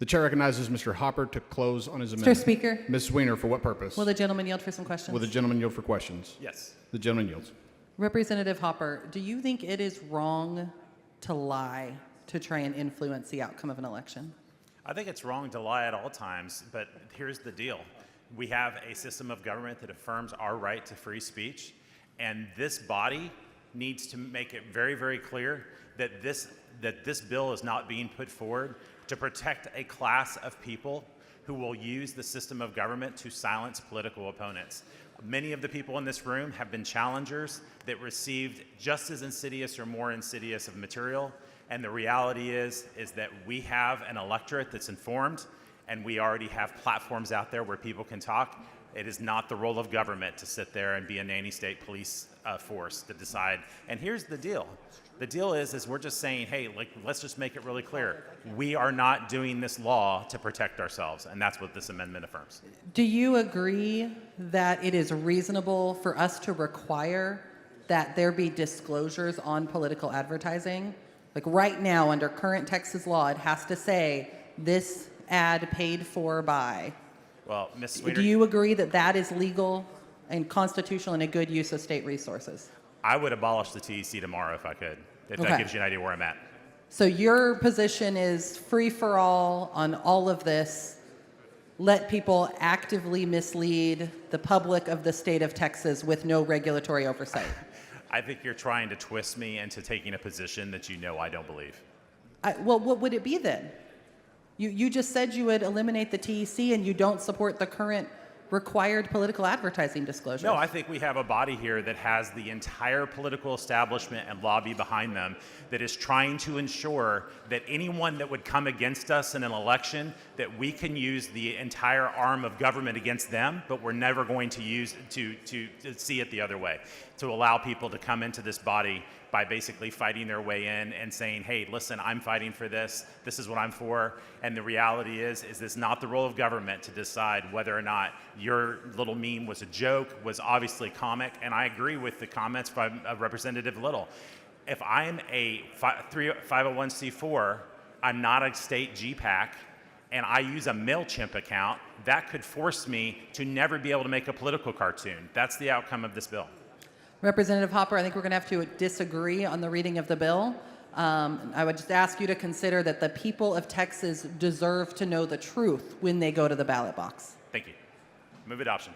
The chair recognizes Mr. Hopper to close on his Mr. amendment. Speaker, Ms. Zweiner, for what purpose? will the gentleman yield for some questions? Will the gentleman yield for questions? Yes. The gentleman yields. Representative Hopper, do you think it is wrong to lie to try and influence the outcome of an election? I think it's wrong to lie at all times, but here's the deal. We have a system of government that affirms our right to free speech, and this body needs to make it very, very clear that this bill is not being put forward to protect a class of people who will use the system of government to silence political opponents. Many of the people in this room have been challengers that received just as insidious or more insidious of material, and the reality is that we have an electorate that's informed, and we already have platforms out there where people can talk. It is not the role of government to sit there and be a nanny state police force to decide. And here's the deal. The deal is we're just saying, hey, let's just make it really clear. We are not doing this law to protect ourselves, and that's what this amendment affirms. Do you agree that it is reasonable for us to require that there be disclosures on political advertising? Like right now, under current Texas law, it has to say, this ad paid for by. Well, Ms. Zweiner, Do you agree that that is legal and constitutional and a good use of state resources? I would abolish the TEC tomorrow if I could, if that gives you an idea where I'm at. So your position is free for all on all of this. Let people actively mislead the public of the state of Texas with no regulatory oversight. I think you're trying to twist me into taking a position that you know I don't believe. Well, what would it be then? You just said you would eliminate the TEC and you don't support the current required political advertising disclosure. No, I think we have a body here that has the entire political establishment and lobby behind them that is trying to ensure that anyone that would come against us in an election, that we can use the entire arm of government against them, but we're never going to use to see it the other way, to allow people to come into this body by basically fighting their way in and saying, hey, listen, I'm fighting for this. This is what I'm for. And the reality is this not the role of government to decide whether or not your little meme was a joke, was obviously comic. And I agree with the comments by Representative Little. If I'm a 501c4, I'm not a state GPAC, and I use a MailChimp account, that could force me to never be able to make a political cartoon. That's the outcome of this bill. Representative Hopper, I think we're going to have to disagree on the reading of the bill. I would just ask you to consider that the people of Texas deserve to know the truth when they go to the ballot box. Thank you. Move adoption.